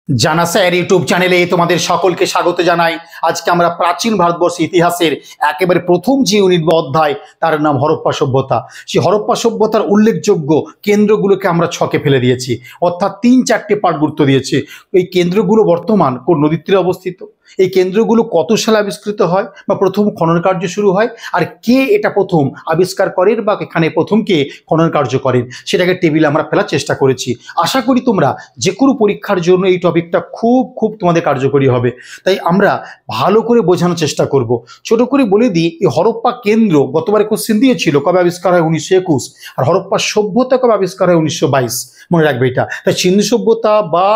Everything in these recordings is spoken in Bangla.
জানা স্যার ইউটিউব চ্যানেলে তোমাদের সকলকে স্বাগত জানাই। আজকে আমরা প্রাচীন ভারতবর্ষের ইতিহাসের একেবারে প্রথম যে ইউনিট বা অধ্যায় তার নাম হরপ্পা সভ্যতা। সেই হরপ্পা সভ্যতার উল্লেখযোগ্য কেন্দ্রগুলোকে আমরা ছকে ফেলে দিয়েছি, অর্থাৎ 3-4টে পার্ট গুরুত্ব দিয়েছি। এই কেন্দ্রগুলো বর্তমান কোন নদীর তীরে অবস্থিত, এই কেন্দ্রগুলো কত সালে আবিষ্কৃত হয় বা প্রথম খনন কার্য শুরু হয়, আর কে এটা প্রথম আবিষ্কার করেন বা এখানে প্রথম কে খনন কার্য করেন, সেটাকে টেবিলে আমরা ফেলার চেষ্টা করেছি। আশা করি তোমরা যে কোনো পরীক্ষার জন্য এই টপিকটা খুব তোমাদের কার্যকরী হবে, তাই আমরা ভালো করে বোঝানোর চেষ্টা করব। ছোট করে বলে দিই, এই হরপ্পা কেন্দ্র গতবারে কোশ্চেন দিয়েছিল কবে আবিষ্কার হয়, 1921, আর হরপ্পা সভ্যতা কবে আবিষ্কার হয়, 1922। মনে রাখবে এটা। তাই সিন্ধু সভ্যতা বা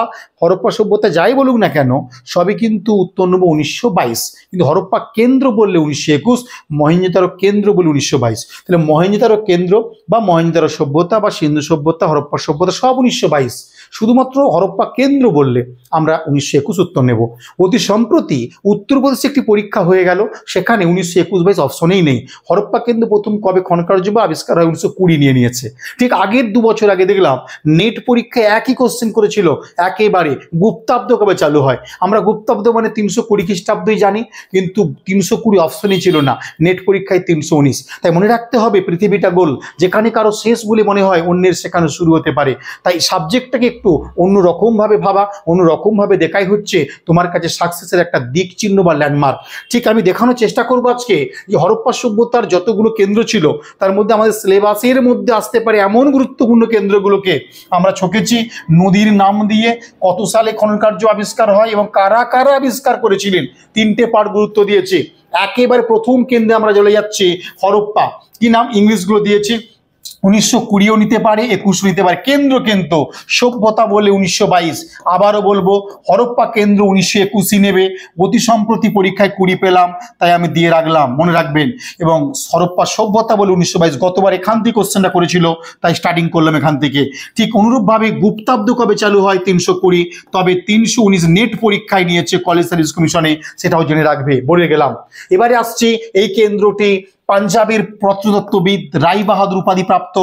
হরপ্পা সভ্যতা যাই বলুক না কেন, সবই কিন্তু উত্তর নেব 1922। কিন্তু হরপ্পা কেন্দ্র বললে 1921, মহেঞ্জোদারো কেন্দ্র বলে 1922। তাহলে মহেঞ্জোদারো কেন্দ্র বা মহেঞ্জোদারো সভ্যতা বা সিন্ধু সভ্যতা, হরপ্পা সভ্যতা সব 1922। শুধুমাত্র হরপ্পা কেন্দ্র বললে আমরা 1921 উত্তর নেব। অতি সম্প্রতি উত্তরপ্রদেশে একটি পরীক্ষা হয়ে গেল, সেখানে 1921-22 অপশনেই নেই। হরপ্পা কেন্দ্র প্রথম কবে খননকার্য বা আবিষ্কার হয়, 1920 নিয়ে নিয়েছে। ঠিক আগের 2 বছর আগে দেখলাম নেট পরীক্ষায় একই কোশ্চেন করেছিল, একেবারে গুপ্তাব্দ কবে চালু হয়। আমরা গুপ্তাব্দ মানে 320 খ্রিস্টাব্দই জানি, কিন্তু 320 অপশনই ছিল না, নেট পরীক্ষায় 319। তাই মনে রাখতে হবে পৃথিবীটা গোল, যেখানে কারো শেষ বলে মনে হয় অন্যের সেখানে শুরু হতে পারে। তাই সাবজেক্টটাকে একটু অন্যরকমভাবে ভাবা, অন্যরকমভাবে দেখাই হচ্ছে তোমার কাছে সাকসেসের একটা দিক চিহ্ন বা ল্যান্ডমার্ক। ঠিক আমি দেখানোর চেষ্টা করবো আজকে যে হরপ্পা সভ্যতার যতগুলো কেন্দ্র ছিল তার মধ্যে আমাদের সিলেবাসের মধ্যে আসতে পারে এমন গুরুত্বপূর্ণ কেন্দ্রগুলোকে আমরা ছকেছি নদীর নাম দিয়ে, কত সালে খনন কার্য আবিষ্কার হয় এবং কারা কারা আবিষ্কার করেছিলেন, 3টে পার্ট গুরুত্ব দিয়েছি। একেবারে প্রথম কেন্দ্রে আমরা চলে যাচ্ছি হরপ্পা। কি নাম ইংলিশগুলো দিয়েছি, 1920 নিতে পারে, 21 নিতে পারে। কেন্দ্র কিন্তু সভ্যতা বলে 1922। আবারও বলবো হরপ্পা কেন্দ্র 1921 নেবে। অতি সম্প্রতি পরীক্ষায় 20 পেলাম, তাই আমি দিয়ে রাখলাম, মনে রাখবেন। এবং হরপ্পা সভ্যতা বলে 1922, গতবার এখান থেকে কোশ্চেনটা করেছিল, তাই স্টার্টিং করলাম এখান থেকে। ঠিক অনুরূপভাবে গুপ্তাব্দ কবে চালু হয়, 320, তবে 319 নেট পরীক্ষায় নিয়েছে কলেজ সার্ভিস কমিশনে, সেটাও জেনে রাখবে, বলে গেলাম। এবারে আসছে এই কেন্দ্রটি পাঞ্জাবের প্রত্নতত্ত্ববিদ রাই বাহাদুর উপাধিপ্রাপ্ত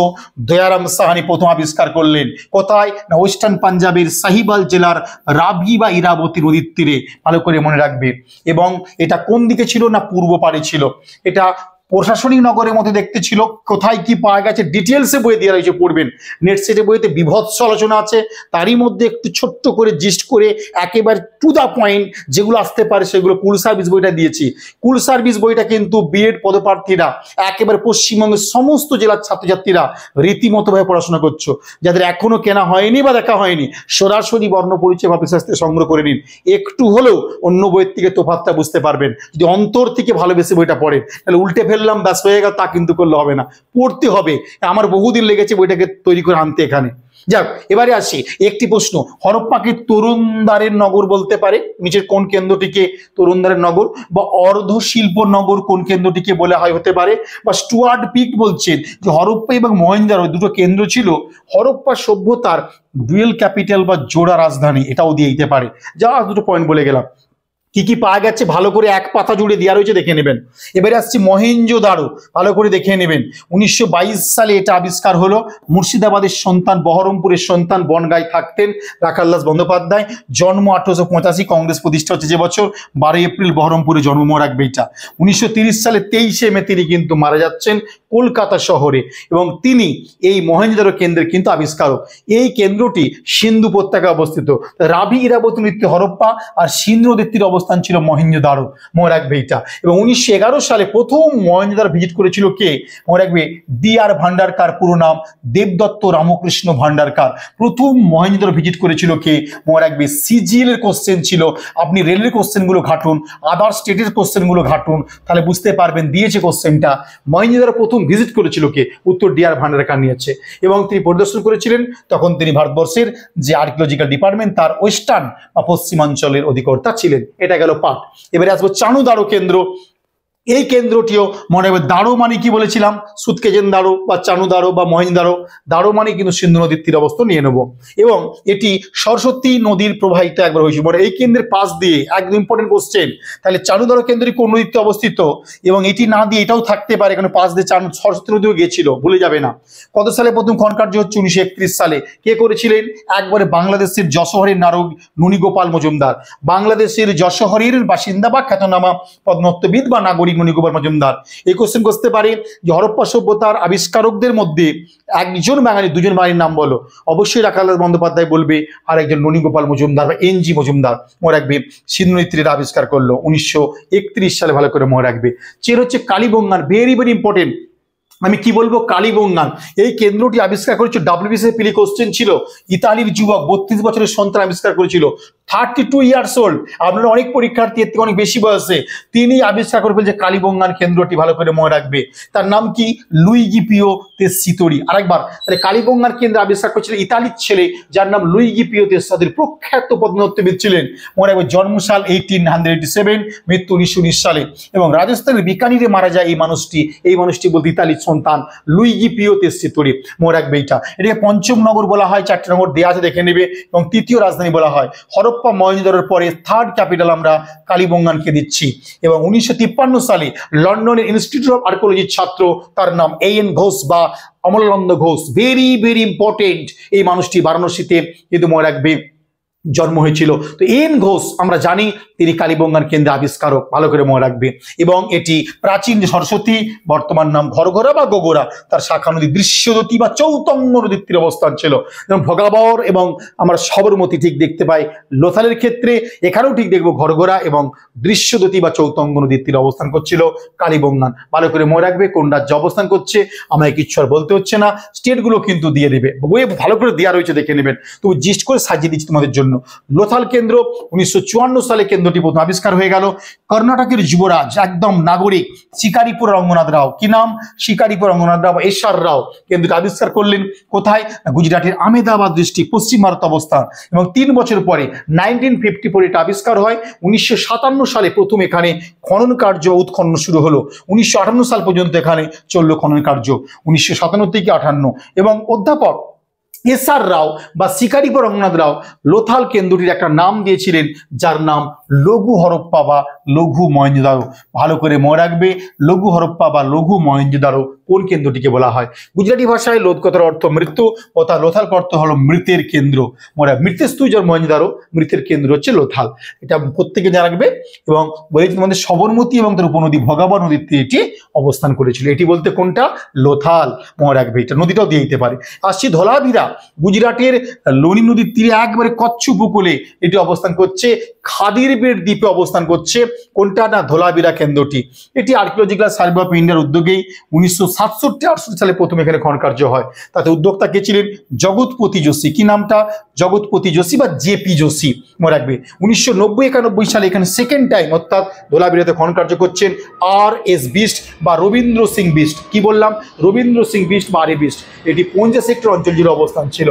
দয়ারাম সাহানি প্রথম আবিষ্কার করলেন। কোথায় না, ওয়েস্টার্ন পাঞ্জাবের সাহিবাল জেলার রাভি বা ইরাবতী নদীর তীরে, ভালো করে মনে রাখবে। এবং এটা কোন দিকে ছিল না, পূর্ব পাড়ে ছিল। এটা প্রশাসনিক নগরের মধ্যে দেখতে ছিল। কোথায় কি পাওয়া গেছে ডিটেলসে বই দেওয়া রয়েছে, পড়বেন। নেট সেটে বইতে বিভৎস আলোচনা আছে, তারই মধ্যে একটু ছোট্ট করে জিস্ট করে একেবারে টু দা পয়েন্ট যেগুলো আসতে পারে সেগুলো কুল সার্ভিস বইটা দিয়েছি। কুল সার্ভিস বইটা কিন্তু বিএড পদপ্রার্থীরা, একেবারে পশ্চিমবঙ্গের সমস্ত জেলার ছাত্রছাত্রীরা রীতিমতোভাবে পড়াশোনা করছো। যাদের এখনো কেনা হয়নি বা দেখা হয়নি, সরাসরি বর্ণ পরিচয় বা পেশাস্তে সংগ্রহ করে নিন। একটু হলেও অন্য বইয়ের থেকে তোফাতটা বুঝতে পারবেন। যদি অন্তর থেকে ভালোবেসে বইটা পড়েন, তাহলে উল্টে ফেললাম ব্যাস হয়ে গেল, তা কিন্তু করলে হবে না, পড়তে হবে। আমার বহুদিন লেগেছে বইটাকে তৈরি করে আনতে এখানে। যাক, এবারে আসি একটি প্রশ্ন, হরপ্পাকে তরুণদারের নগর বলতে পারে, নিচের কোন কেন্দ্রটিকে তরুণদারের নগর বা অর্ধ শিল্প নগর কোন কেন্দ্রটিকে বলে হয় হতে পারে। বা স্টুয়ার্ট পিক বলছেন যে হরপ্পা এবং মহেঞ্জোদারো দুটো কেন্দ্র ছিল হরপ্পা সভ্যতার ডুয়েল ক্যাপিটাল বা জোড়া রাজধানী, এটাও দিয়ে দিতে পারে। যা দুটো পয়েন্ট বলে গেলাম। কি কি পাওয়া গেছে ভালো করে এক পাতা জুড়ে দেওয়া রয়েছে, দেখে নেবেন। এবারে আসছি মহেঞ্জোদারো, ভালো করে দেখে নেবেন। 1922 সালে এটা আবিষ্কার হলো। মুর্শিদাবাদের সন্তান, বহরমপুরের সন্তান, বনগাঁয় থাকতেন রাখালদাস বন্দ্যোপাধ্যায়। জন্ম 1885, কংগ্রেস প্রতিষ্ঠা হচ্ছে যে বছর, 12 এপ্রিল বহরমপুরে জন্ম, মনে রাখবে এটা। 1930 সালে 23 মে তিনি কিন্তু মারা যাচ্ছেন কলকাতা শহরে, এবং তিনি এই মহেঞ্জোদারো কেন্দ্রের কিন্তু আবিষ্কারক। এই কেন্দ্রটি সিন্ধু উপত্যকায় অবস্থিত। রাভি ইরাবতী নদীর তীরে হরপ্পা, আর সিন্ধু নদীর তীরে অবস্থান ছিল মহেঞ্জোদারো, মনে রাখবে এটা। এবং 1911 সালে প্রথম মহেঞ্জোদারো ভিজিট করেছিল কে, মনে রাখবে D.R. ভান্ডারকার, পুরো নাম দেবদত্ত রামকৃষ্ণ ভান্ডারকার। প্রথম মহেঞ্জোদারো ভিজিট করেছিল কে, মনে রাখবে। সিজিএল এর কোশ্চেন ছিল, আপনি রেলের কোশ্চেনগুলো ঘাটুন, আদার স্টেটের কোশ্চেনগুলো ঘাটুন, তাহলে বুঝতে পারবেন দিয়েছে কোশ্চেনটা। মহেঞ্জোদারো প্রথম ভিজিট করেছিল কে, উত্তর D.R. ভান্ডারকার নিয়েছে। এবং তিনি পরিদর্শন করেছিলেন, তখন তিনি ভারতবর্ষের যে আর্কিওলজিক্যাল ডিপার্টমেন্ট তার ওয়েস্টার্ন বা পশ্চিমাঞ্চলের অধিকর্তা ছিলেন। এটা গেল পাঠ। এবারে আসবো চানুদারো কেন্দ্র। এই কেন্দ্রটিও মনে রাখবে। দারো মানে কি বলেছিলাম, সুতকেজেন দারো বা চানু দারো বা মহেঞ্জোদারো। দারো মানে কিন্তু সিন্ধু নদীর তীর অবস্থা নিয়ে নেব। এবং এটি সরস্বতী নদীর প্রবাহিত একবার হয়েছিল। মানে এই কেন্দ্রের পাশ দিয়ে একদম ইম্পর্টেন্ট কোশ্চেন। তাহলে চানু দারো কেন্দ্রটি কোন নদীতে অবস্থিত, এবং এটি না দিয়ে এটাও থাকতে পারে, এখানে পাশ দিয়ে সরস্বতী নদীও গিয়েছিল, ভুলে যাবে না। কত সালে প্রথম খননকার্য হচ্ছে? 1931 সালে। কে করেছিলেন? একবারে বাংলাদেশের যশোহরের নারদ ননীগোপাল মজুমদার। বাংলাদেশের যশোহরের বাসিন্দা বা খ্যাতনামা প্রত্নতত্ত্ববিদ বা নাগরিক ননীগোপাল মজুমদার। এই কোশ্চেন করতে পারে যে হরপ্পা সভ্যতার আবিষ্কারকদের মধ্যে একজন বাঙালি, দুজন বাঙালির নাম বলো। অবশ্যই রাখালদাস বন্দ্যোপাধ্যায় বলবে, আর একজন ননীগোপাল মজুমদার বা এনজি মজুমদার। মনে রাখবে সিন্ধু নদীর তীরের আবিষ্কার করলো 1931 সালে, ভালো করে মনে রাখবে। চের হচ্ছে কালীবঙ্গান, ভেরি ভেরি ইম্পর্টেন্ট। আমি কি বলবো, কালীবঙ্গান। এই কেন্দ্রটি আবিষ্কার করেছিল, ডাব্লিউবিসিএস পিলি কোশ্চেন ছিল, ইতালির যুবক 32 বছরের সন্তান আবিষ্কার করেছিল, 32 ইয়ার্স ওল্ড। আপনারা অনেক পরীক্ষার্থী এর থেকে অনেক বেশি বয়সে, তিনি আবিষ্কার করে ফেলছে কালীবঙ্গান কেন্দ্রটি, ভালো করে মনে রাখবে। তার নাম কি? লুইগি পিও তেসিতোরি। আরেকবার, তাহলে কালীবঙ্গান কেন্দ্র আবিষ্কার করেছিল ইতালির ছেলে, যার নাম লুইগি পিও তেসিতোরি, প্রখ্যাত প্রত্নতত্ত্ববিদ ছিলেন। মনে রাখবে জন্মসাল 1887, মৃত্যু 1919 সালে। এবং রাজস্থানের বিকানিরে মারা যায় এই মানুষটি বলতে ইতালির সন্তান লুইগি পিও তেসিতোরি। মনে রাখবে এইটা। এটাকে পঞ্চম নগর বলা হয়, 4টে নগর দেয়া আছে, দেখে নেবে। এবং তৃতীয় রাজধানী বলা হয়। হরপ্পা মহেঞ্জোদারোর পরে থার্ড ক্যাপিটাল আমরা কালীবঙ্গানকে দিচ্ছি। এবং 1953 সালে লন্ডনের ইনস্টিটিউট অফ আর্কিওলজির ছাত্র, তার নাম A.N. ঘোষ বা অমলানন্দ ঘোষ, ভেরি ভেরি ইম্পর্টেন্ট। এই মানুষটি বারাণসীতে কিন্তু মনে রাখবে জন্ম হয়েছিল। তো এন ঘোষ আমরা জানি তিনি কালীবঙ্গান কেন্দ্রে আবিষ্কারক, ভালো করে মনে রাখবে। এবং এটি প্রাচীন যে সরস্বতী, বর্তমান নাম ঘরঘরা বা গোগরা, তার শাখা নদী দৃশ্যদতী বা চৌতঙ্গ নদীর তীরে অবস্থান ছিল। যেমন ভগাবর এবং আমরা সবরমতী ঠিক দেখতে পাই লোথালের ক্ষেত্রে, এখানেও ঠিক দেখবো ঘরঘরা এবং দৃশ্যদতী বা চৌতঙ্গ নদীর তীরে অবস্থান করছিল কালীবঙ্গান। ভালো করে মনে রাখবে কোন রাজ্যে অবস্থান করছে, আমায় কিচ্ছু আর বলতে হচ্ছে না, স্টেটগুলো কিন্তু দিয়ে দেবে, বইয়ে ভালো করে দেওয়া রয়েছে, দেখে নেবেন। তো জিস্ট করে সাজিয়ে দিচ্ছি তোমাদের জন্য। লোথাল কেন্দ্র 1954 সালে কেন্দ্রটি প্রথম আবিষ্কার হয়ে গেল। কর্ণাটকের যুবরাজ, একদম নাগরিক, শিকারিপুর রঙ্গনাথ রাও। কি নাম? শিকারিপুর রঙ্গনাথ রাও, এস.আর. রাও কেন্দ্রটি আবিষ্কার করলেন। কোথায়? গুজরাটের আমেদাবাদ ডিস্ট্রিক্ট, পশ্চিম ভারত অবস্থান। এবং 3 বছর পরে 1954 এটা আবিষ্কার হয়। 1957 সালে প্রথম এখানে খনন কার্য উৎখনন শুরু হলো। 1958 সাল পর্যন্ত এখানে চললো খনন কার্য, 1957 থেকে 58। এবং অধ্যাপক এস.আর. রাও বা শিকারিপুর রঙ্গনাথ রাও লোথাল কেন্দ্রটির একটা নাম দিয়েছিলেন, যার নাম লঘু হরপ্পা বা লঘু মহেঞ্জোদারো। ভালো করে মনে রাখবে, লঘু হরপ্পা বা লঘু মহেঞ্জোদারো কোন কেন্দ্রটিকে বলা হয়? গুজরাটি ভাষায় লোধ কথার অর্থ মৃত্যু, তথা লোথাল অর্থ হলো মৃতের কেন্দ্র। মনে রাখবে মৃত্যুঞ্জয় মহেঞ্জোদারো, মৃতের কেন্দ্র হচ্ছে লোথাল। এটা প্রত্যেকে জানা রাখবে। এবং বলেছি তোমাদের সবরমতী এবং তার উপনদী ভগাবর নদীর তীরে এটি অবস্থান করেছিল। এটি বলতে কোনটা? লোথাল। মনে রাখবে, এটা নদীটাও দিয়ে দিতে পারে। আসছি ধোলাভিরা, গুজরাটের লোনি নদীর তীরে একবারে কচ্ছ উপকূলে এটি অবস্থান করছে, খাদিরবেড় দ্বীপে অবস্থান করছে। কোনটা? না, ধোলাভিরা কেন্দ্রটি। এটি আর্কিওলজিক্যাল সার্ভে অফ ইন্ডিয়ার উদ্যোগেই 1967-68 সালে প্রথম এখানে খনন কার্য হয়। তাতে উদ্যোক্তা কে ছিলেন? জগৎপতি যোশী। কি নামটা? জগৎপতি যোশী বা জেপি যোশী। মনে রাখবে 1990-91 সালে এখানে সেকেন্ড টাইম অর্থাৎ ধোলাভিরাতে খনন কার্য করছেন আর.এস. বিস্ট বা রবীন্দ্র সিং বিস্ট। কি বললাম? রবীন্দ্র সিং বিস্ট বা আর.এ. বিস্ট। এটি পঞ্জা সেক্টর অঞ্চল জুড়ে অবস্থান ছিল।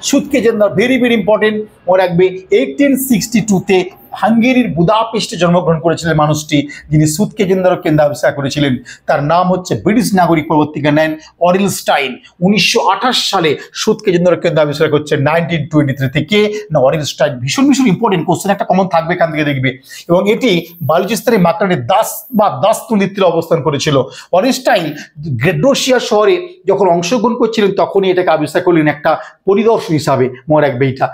সুতকেজেন ভেরি ভেরি ইম্পর্টেন্ট। মনে রাখবে 1862-তে হাঙ্গেরির বুদাপেস্টে জন্মগ্রহণ করেছিলেন মানুষটি, যিনি সুতকেজেন্দারো কেন্দ্র আবিষ্কার করেছিলেন। তার নাম হচ্ছে ব্রিটিশ নাগরিক পরবর্তীকালে নেন অরিল স্টাইন। 1928 সালে সুতকেজেন্দারো কেন্দ্র আবিষ্কার করছে 1923 থেকে না অরিল স্টাইন। ভীষণ ভীষণ ইম্পর্টেন্ট কোশ্চেন, একটা কমন থাকবে এখান থেকে দেখবে। এবং এটি বালুচিস্তানের মাকরানের দাস বা দাস নদীর তীরে অবস্থান করেছিল। অরিল স্টাইন গ্রেডোসিয়া শহরে যখন অংশগ্রহণ করছিলেন তখনই এটাকে আবিষ্কার করলেন একটা পরিদর্শন হিসাবে। মনে রাখবে এটা।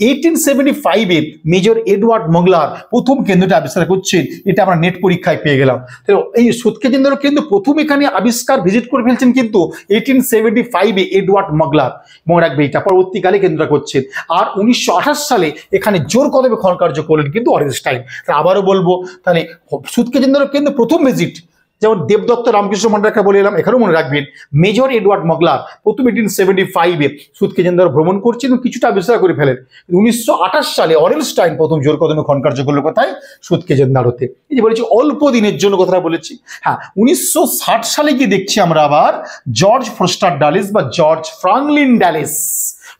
1875-এ মেজর এডওয়ার্ড মগলার প্রথম কেন্দ্রটা আবিষ্কার করছেন। এটা আমরা নেট পরীক্ষায় পেয়ে গেলাম। তো এই সুতকেজেন্দারো কেন্দ্র প্রথম এখানে আবিষ্কার ভিজিট করে ফেলছেন কিন্তু 1875-এ এডওয়ার্ড মগলার। মনে রাখবে এটা। পরবর্তীকালে কেন্দ্রটা করছেন। আর 1928 সালে এখানে জোর কদমে খনন কার্য করলেন কিন্তু অরিল স্টাইন। আবারও বলবো, তাহলে সুতকেজেন্দারো কেন্দ্র প্রথম ভিজিট, যেমন দেবদত্ত রামকৃষ্ণ মন্ডারকে বলে এলাম, এখানেও মনে রাখবেন মেজর এডওয়ার্ড মগলার প্রথম 1875-এ সুতকেজেন্দারো ভ্রমণ করছেন এবং কিছুটা আবিষ্কার করে ফেলেন। 1928 সালে অরিল স্টাইন প্রথম জোর কদমে খনন কার্য করলো কোথায়? সুতকেজেন্দারোতে। এই যে বলেছি অল্প দিনের জন্য কথাটা বলেছি। হ্যাঁ, 1960 সালে গিয়ে দেখছি আমরা আবার জর্জ ফোস্টার ডালিস বা জর্জ ফ্রাঙ্কলিন ডালিস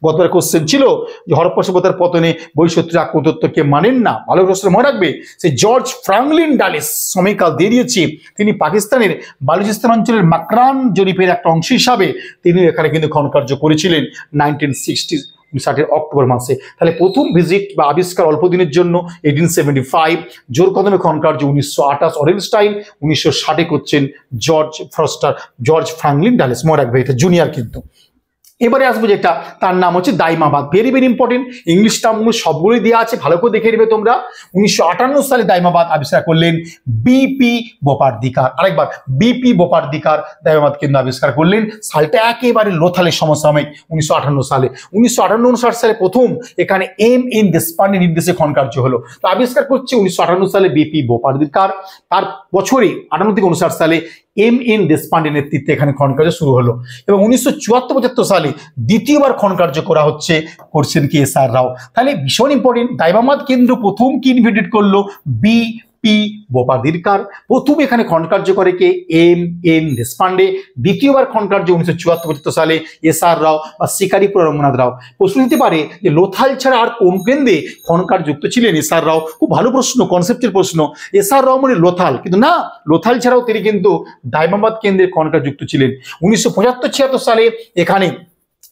গতবার কোশ্চেন ছিল যে হরপ্পা সভ্যতার পতনে বহিঃশত্রুর আক্রমণকে মানেন না, ভালো প্রশ্ন মনে রাখবে। সে জর্জ ফ্রাঙ্কলিন ডালেস সময়কাল দিয়ে দিয়েছি, তিনি পাকিস্তানের বালুচিস্তান অঞ্চলের মাকরান জরিপের একটা অংশ হিসাবে তিনি এখানে কিন্তু খনন করেছিলেন 1960 অক্টোবর মাসে। তাহলে প্রথম ভিজিট বা আবিষ্কার অল্প দিনের জন্য 1875, জোর কদমে খনন কার্য 1928 অরেনস্টাইন, 1960 করছেন জর্জ ফ্রাঙ্কলিন ডালেস, মনে রাখবে এটা জুনিয়র কিন্তু। এবারে আসবো যেটা, তার নাম হচ্ছে Daimabad, very very important, English টার্মগুলো সবগুলোই দেওয়া আছে, ভালো করে দেখে নেবে তোমরা। 1958 সালে দাইমাবাদ আবিষ্কার করলেন বিপি বোপার্দিকার। আরেকবার, বিপি বোপার্দিকার দাইমাবাদ কিন্তু আবিষ্কার করলেন, সালটা একেবারে লোথালের সমসাময়িক 1958 সালে। 1958 সালে প্রথম এখানে এম এন দেশপান্ডে নির্দেশে খনন কার্য হলো। তো আবিষ্কার করছে 1958 সালে বিপি বোপার্দিকার, তার বছরে 58 থেকে 59 সালে এম এন দেশপান্ডের নেতৃত্বে এখানে খনন কার্য শুরু হলো এবং 1974-75 সালে দ্বিতীয়বার খনন কার্য করা হচ্ছে, করছেন কি এস আর রাও। তাহলে ভীষণ ইম্পর্টেন্ট, দাইমাবাদ কেন্দ্র প্রথম কি ইনভেটেড করলো, বিপি বোপার্দিকার। প্রথম এখানে খনন কার্য করে কে, এম এন দেশপান্ডে। দ্বিতীয়বার খনন কার্য 1974-75 সালে এস আর রাও বা শিকারিপুর রঙ্গনাথ রাও। প্রশ্ন দিতে পারে যে লোথাল ছাড়া আর কোন কেন্দ্রে খনন কার্য যুক্ত ছিলেন এস আর রাও? খুব ভালো প্রশ্ন, কনসেপ্টের প্রশ্ন। এস আর রাও মানে লোথাল, কিন্তু না, লোথাল ছাড়াও তিনি কিন্তু দাইমাবাদ কেন্দ্রে খনন কার্য যুক্ত ছিলেন। 1975-76 সালে এখানে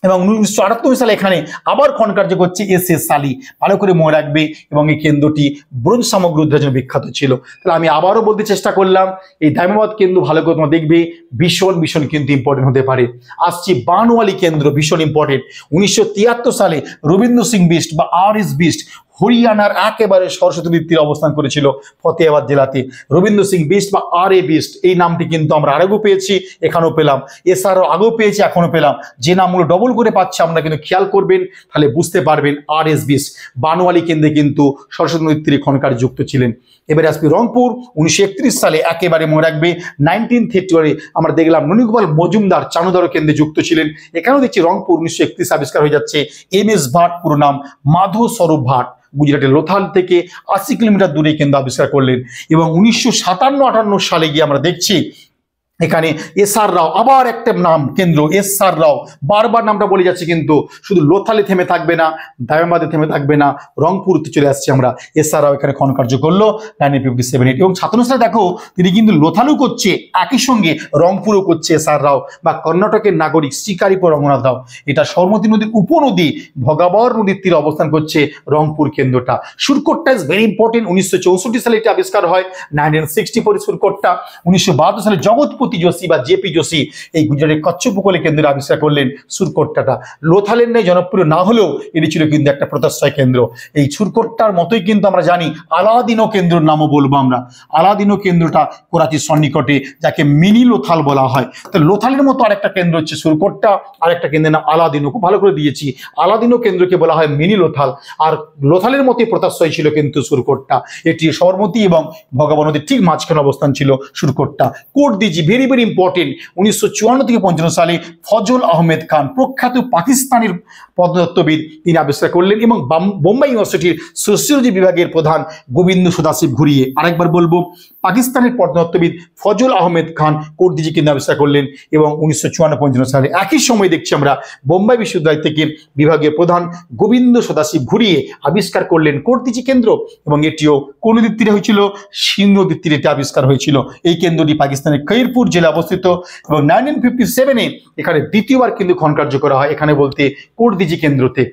এবং 1978 সালে এখানে আবার খনন কার্য করছে এস এস সালি, ভালো করে মনে রাখবে। এবং এই কেন্দ্রটি ব্রোঞ্জ সামগ্রী উদ্ধারের জন্য বিখ্যাত ছিল। তাহলে আমি আবারও বলতে চেষ্টা করলাম, এই দাইমাবাদ কেন্দ্র ভালো করে তোমরা দেখবে, ভীষণ ভীষণ কিন্তু ইম্পর্টেন্ট হতে পারে। আসছি বানওয়ালি কেন্দ্র, ভীষণ ইম্পর্টেন্ট। 1973 সালে রবীন্দ্র সিং বিস্ট বা আর এস বিস্ট হরিয়ানার একেবারে সরস্বতী নদীর তীরে অবস্থান করেছিল ফতেহাবাদ জেলাতে। রবীন্দ্র সিং বিস্ট বা আর এ বিস্ট, এই নামটি কিন্তু আমরা আগেও পেয়েছি, এখানেও পেলাম, এছাড়াও আগেও পেয়েছি, এখনো পেলাম। যে নামগুলো ডবল করে পাচ্ছি আমরা কিন্তু খেয়াল করবেন, তাহলে বুঝতে পারবেন আর এস বিস্ট বানওয়ালি কেন্দ্রে কিন্তু সরস্বতী নদীর তীরে খনন কার্যে যুক্ত ছিলেন। এবারে আসবে রংপুর। 1931 সালে একেবারে মনে রাখবে 1930 আমরা দেখলাম ননীগোপাল মজুমদার চানুদার কেন্দ্রে যুক্ত ছিলেন। এখানেও দেখছি রংপুর 1931 আবিষ্কার হয়ে যাচ্ছে এম এস ভাট, পুরো নাম মাধব স্বরূপ ভাট, গুজরাটের লোথাল থেকে 80 কিলোমিটার দূরে কেন্দ্র আবিষ্কার করলেন। এবং 1957-58 সালে গিয়ে আমরা দেখছি এখানে এস আর রাও, আবার একটা নাম কেন্দ্র এস আর রাও, বারবার নামটা বলে যাচ্ছে, কিন্তু শুধু লোথালে থেমে থাকবে না, দাইমাবাদে থেমে থাকবে না, রংপুরতে চলে আসছি আমরা। এস আর রাও এখানে খনন কার্য করলো 1957 এবং 57 সালে দেখো তিনি কিন্তু লোথালও করছে, একই সঙ্গে রংপুরও করছে এস আর রাও, বা কর্ণাটকের নাগরিক শিকারিপুর রঙ্গনাথ রাও। এটা সরমতী নদীর উপনদী ভগাবর নদীর তীরে অবস্থান করছে রংপুর কেন্দ্রটা। Surkotada is very important. 1964 সালে এটা আবিষ্কার হয়, 1964 সুরকোট্টা। 1972 সালে জগৎপতি যোশী বা জেপি যোশী এই গুজরাটের কচ্ছ উপকূলে কেন্দ্রে আবিষ্কার করলেন সুরকোট্টাটা। লোথালের ন্যায় জনপ্রিয় না হলেও এটি ছিল কিন্তু একটা প্রত্যাশ্রয় কেন্দ্র। এই সুরকোট্টার মতোই কিন্তু আমরা জানি আলাদিনো কেন্দ্রের নামও বলবো আমরা। আলাদিনো কেন্দ্রটা করাচির সন্নিকটে, যাকে মিনি লোথাল বলা হয়। তো লোথালের মতো আরেকটা কেন্দ্র হচ্ছে সুরকোট্টা, আরেকটা কেন্দ্রের নাম আলাদিনো, খুব ভালো করে দিয়েছি। আলাদিনো কেন্দ্রকে বলা হয় মিনি লোথাল, আর লোথালের মতোই প্রত্যাশ্রয় ছিল কিন্তু সুরকোট্টা। এটি সবরমতী এবং ভগাবর নদীর ঠিক মাঝখানে অবস্থান ছিল Surkotada. Kot Diji very very important. 1954 থেকে 55 সালে ফজল আহমেদ খান, প্রখ্যাত পাকিস্তানের পদার্থবিদ, তিনি আবিষ্কার করলেন। এবং বোম্বাই ইউনিভার্সিটির সোসিওলজি বিভাগের প্রধান গোবিন্দ সদাশিব ঘুরিয়ে, আরেকবার বলবো, পাকিস্তানের পদার্থবিদ ফজল আহমেদ খান কোট দিজি কিন্তু আবিষ্কার করলেন। এবং 1954-55 সালে একই সময় দেখছি আমরা বোম্বাই বিশ্ববিদ্যালয় থেকে বিভাগীয় প্রধান গোবিন্দ সদাশিব ঘুরিয়ে আবিষ্কার করলেন কোট দিজি কেন্দ্র। এবং এটিও কোন নদীর তীরে হয়েছিল, সিন্ধু নদীর তীরে আবিষ্কার হয়েছিল। এই কেন্দ্রটি পাকিস্তানের খৈরপুর জেলা অবস্থিত। এবং 1957-এ এখানে দ্বিতীয়বার কিন্তু খনন কার্য করা হয়, এখানে বলতে কোট দিজি কেন্দ্রতে।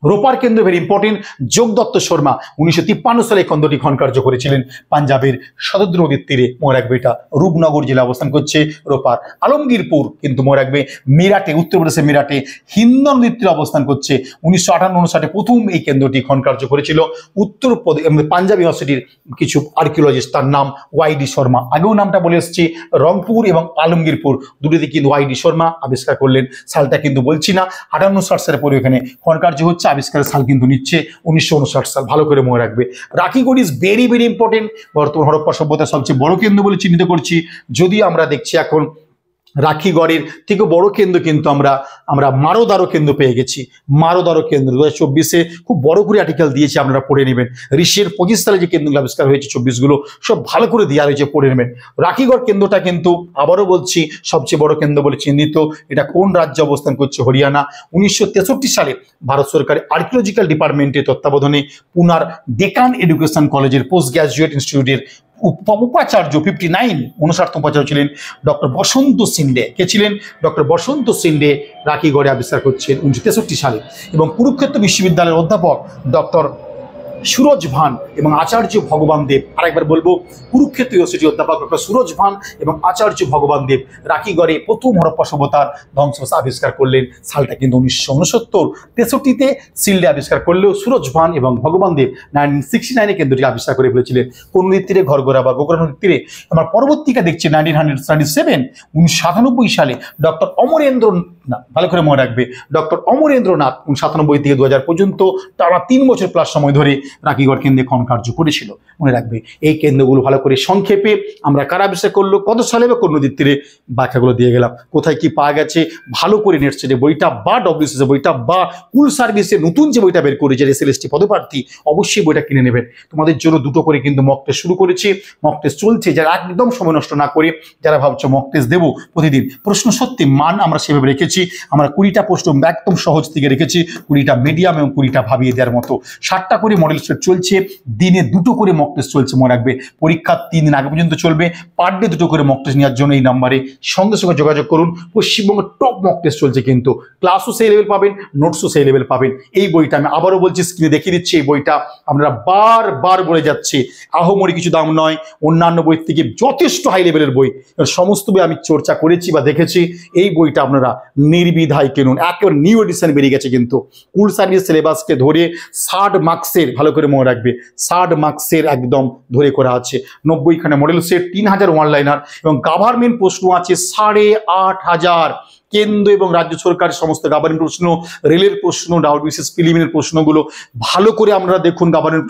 রোপার কেন্দ্র ভেরি ইম্পর্টেন্ট। যোগদত্ত শর্মা 1953 সালে কেন্দ্রটি খনন কার্য করেছিলেন পাঞ্জাবের শতদ্র নদীর তীরে, মনে রাখবে এটা রূপনগর জেলা অবস্থান করছে রোপার। আলমগীরপুর কিন্তু মনে রাখবে মিরাটে, উত্তরপ্রদেশের মিরাটে হিন্দন নদীর তীরে অবস্থান করছে। 1958-59 প্রথম এই কেন্দ্রটি খনন কার্য করেছিল উত্তরপ্রদেশ পাঞ্জাব ইউনিভার্সিটির কিছু আর্কিওলজিস্ট, তার নাম ওয়াইডি শর্মা। আগেও নামটা বলে এসেছি, রংপুর এবং আলমগীরপুর দুটিতে কিন্তু ওয়াইডি শর্মা আবিষ্কার করলেন। সালটা কিন্তু বলছি না, 58 সালের পরে এখানে খনন কার্য হচ্ছে, আবিষ্কারের সাল কিন্তু নিচ্ছে 1959 সাল, ভালো করে মনে রাখবে। রাখিগড় ইজ ভেরি ভেরি ইম্পর্টেন্ট। বর্তমান হরপ্পা সভ্যতার সবচেয়ে বড় কেন্দ্র বলে চিহ্নিত করছি, যদিও আমরা দেখছি এখন রাখিগড়ের থেকে বড় কেন্দ্র কিন্তু আমরা মারোদারো কেন্দ্র পেয়ে গেছি। মারোদারো কেন্দ্র 2024-এ খুব বড় করে আর্টিকেল দিয়েছে, আপনারা পড়ে নেবেন। ঋষির 25 সালে যে কেন্দ্রগুলো আবিষ্কার হয়েছে 24গুলো সব ভালো করে দেওয়া হয়েছে, পড়ে নেবেন। রাখিগড় কেন্দ্রটা কিন্তু আবারও বলছি সবচেয়ে বড় কেন্দ্র বলে চিহ্নিত। এটা কোন রাজ্যে অবস্থান করছে? হরিয়ানা। 1963 সালে ভারত সরকারের আর্কিওলজিক্যাল ডিপার্টমেন্টের তত্ত্বাবধানে পুনার ডেকান এডুকেশন কলেজের পোস্ট গ্রাজুয়েট ইনস্টিটিউটের উপাচার্য 59 উপাচার্য ছিলেন ডক্টর বসন্ত সিন্ডে। কে ছিলেন? ডক্টর বসন্ত সিন্ডে রাখিগড়ে আবিষ্কার করছেন 1963 সালে। এবং কুরুক্ষেত্র বিশ্ববিদ্যালয়ের অধ্যাপক ডক্টর সুরজ ভান এবং আচার্য ভগবান দেব। আরেকবার বলবো, কুরুক্ষেত্র ইউনিভার্সিটি অধ্যাপক ডক্টর সুরজ ভান এবং আচার্য ভগবান দেব রাখিগড়ে প্রথম হরপ্পা সভ্যতার ধ্বংসাবশেষ আবিষ্কার করলেন। সালটা কিন্তু 1969। 63-তে সিল্ডে আবিষ্কার করলেও সুরজ ভান এবং ভগবান দেব 1969-এ কেন্দ্রটি আবিষ্কার করে ফেলেছিলেন। কোন নদীর তীরে? ঘরঘরা বা গোকরা নদীর তীরে। আমার পরবর্তীকা দেখছি 1997 সালে ডক্টর অমরেন্দ্র, ভালো করে মনে রাখবে, ডক্টর অমরেন্দ্রনাথ 1997 থেকে 2000 পর্যন্ত টানা 3 বছর প্লাস সময় ধরে রাখিগড় কেন্দ্রে খনন কার্য করেছিল। মনে রাখবে এই কেন্দ্রগুলো ভালো করে সংক্ষেপে আমরা কারা আবিষ্কার করলো, কত সালে বা কোন নদীর তীরে, ব্যাখ্যাগুলো দিয়ে গেলাম। কোথায় কি পাওয়া গেছে ভালো করে নেটসেটে বইটা বা ডব্লিউসিএস বইটা বা কুল সার্ভিসের নতুন যে বইটা বের করেছে এসএলএসটি পদপ্রার্থী, অবশ্যই বইটা কিনে নেবেন। তোমাদের জন্য দুটো করে কিন্তু মক টেস্ট শুরু করেছি, মক টেস্ট চলছে। যারা একদম সময় নষ্ট না করে যারা ভাবছো মক টেস্ট দেবো প্রতিদিন, প্রশ্ন সত্যি মান আমরা সেভাবে রেখেছি। আমরা 20টা প্রশ্ন একদম সহজ থেকে রেখেছি, 20টা মিডিয়াম এবং 20টা ভাবিয়ে দেওয়ার মতো। 7টা করে মডেল সেট চলছে, দিনে 2টো করে মক টেস্ট চলছে। মনে রাখবে পরীক্ষার 3 দিন আগে পর্যন্ত চলবে। পার ডে 2টো করে মক টেস্ট নেওয়ার জন্য এই নাম্বারে সঙ্গে সঙ্গে যোগাযোগ করুন। পশ্চিমবঙ্গের টপ মক টেস্ট চলছে কিন্তু, ক্লাসও সেই লেভেল পাবেন, নোটসও সেই লেভেল পাবেন। এই বইটা আমি আবারও বলছি, স্ক্রিনে দেখিয়ে দিচ্ছি। এই বইটা আমরা বারবার বলে যাচ্ছি, আহমরি কিছু দাম নয়, অন্যান্য বই থেকে যথেষ্ট হাই লেভেলের বই। সমস্ত বই আমি চর্চা করেছি বা দেখেছি। এই বইটা আপনারা নির্বিধায় কিনুন, একেবারে নিউ এডিশন বেরিয়ে গেছে কিন্তু। কুল সার্ভিস সিলেবাসকে ধরে 60 মার্কসের, ভালো করে মনে রাখবে, 60 মার্কসের একদম ধরে করা আছে। 90খানে মডেল সেট, 3000 ওয়ানলাইনার এবং গভর্নমেন্ট প্রশ্ন আছে 8500। কেন্দ্র এবং রাজ্য সরকারের সমস্ত গভর্নমেন্ট প্রশ্ন, রেলের প্রশ্ন, ডাব্লিউবিসিএস প্রিলিমিনারি প্রশ্নগুলো ভালো করে আপনারা দেখুন। গভর্নমেন্ট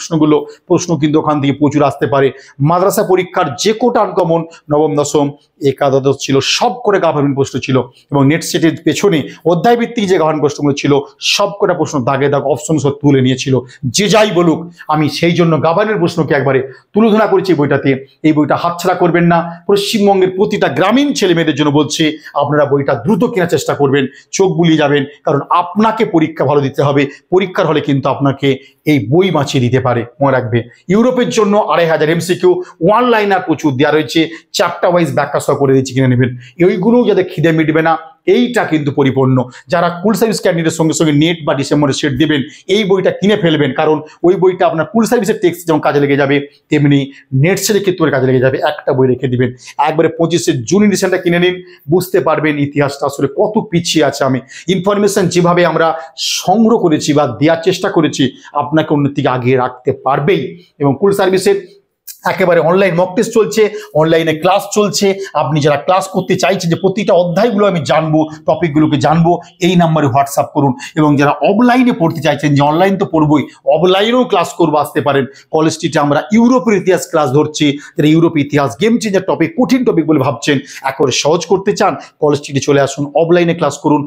প্রশ্ন কিন্তু ওখান থেকে প্রচুর আসতে পারে। মাদ্রাসা পরীক্ষার যে কোটা আনকমন নবম দশম একাদশ ছিল, সব করে গভর্নমেন্ট প্রশ্ন ছিল। এবং নেট সেটের পেছনে অধ্যায় ভিত্তিক যে গভর্নমেন্ট প্রশ্নগুলো ছিল সব কটা প্রশ্ন দাগে দাগ অপশন সব তুলে নিয়েছিল। যে যাই বলুক, আমি সেই জন্য গভর্নমেন্ট প্রশ্নকে একবারে তুলে ধরা করেছি বইটাতে। এই বইটা হাতছাড়া করবেন না। পশ্চিমবঙ্গের প্রতিটা গ্রামীণ ছেলে মেয়েদের জন্য বলছি, আপনারা বইটা দ্রুত কেনার চেষ্টা করবেন, চোখ বুলিয়ে যাবেন। কারণ আপনাকে পরীক্ষা ভালো দিতে হবে, পরীক্ষার হলে কিন্তু আপনাকে এই বই বাঁচিয়ে দিতে পারে। মনে রাখবে, ইউরোপের জন্য 2500 এমসিকিউ, ওয়ান লাইনার প্রচুর দেওয়া রয়েছে, চ্যাপ্টার ওয়াইজ ব্যাখ্যা সহ করে দিচ্ছি, কিনে নেবেন। এইগুলো যাদের খিদে মিটবে না, এইটা কিন্তু পরিপূর্ণ। যারা কুল সার্ভিস ক্যান্ডিডেটের সঙ্গে সঙ্গে নেট বা ডিসেম্বরে সেট দেবেন, এই বইটা কিনে ফেলবেন। কারণ ওই বইটা আপনার কুল সার্ভিসের টেক্সট যেমন কাজে লেগে যাবে, তেমনি নেট সেটের ক্ষেত্রে কাজে লেগে যাবে। একটা বই রেখে দিবেন, একবারে 25 জুন এডিশনটা কিনে নিন, বুঝতে পারবেন ইতিহাসটা আসলে কত পিছিয়ে আছে। আমি ইনফরমেশন যেভাবে আমরা সংগ্রহ করেছি বা দেওয়ার চেষ্টা করেছি, আপনাকে অন্য দিকে আগিয়ে রাখতে পারবেই। এবং কুল সার্ভিসের একেবারে অনলাইন মক টেস্ট চলছে, অনলাইনে ক্লাস চলছে। আপনি যারা ক্লাস করতে চাইছেন যে প্রতিটা অধ্যায়গুলো আমি জানবো, টপিকগুলোকে জানবো, এই নাম্বারে হোয়াটসঅ্যাপ করুন। এবং যারা অফলাইনে পড়তে চাইছেন, যে অনলাইন তো পড়বই, অফলাইনেও ক্লাস করবো, আসতে পারেন। কলেজ স্ট্রিটে আমরা ইউরোপের ইতিহাস ক্লাস ধরছি। যারা ইউরোপের ইতিহাস গেম চেঞ্জার টপিক, কঠিন টপিক বলে ভাবছেন, একেবারে সহজ করতে চান, কলেজ স্ট্রিটে চলে আসুন, অফলাইনে ক্লাস করুন,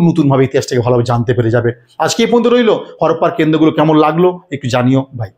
নতুনভাবে ইতিহাসটাকে ভালোভাবে জানতে পেরে যাবে। আজকে এই পর্যন্ত রইল। হরপ্পার কেন্দ্রগুলো কেমন লাগলো একটু জানিও ভাই।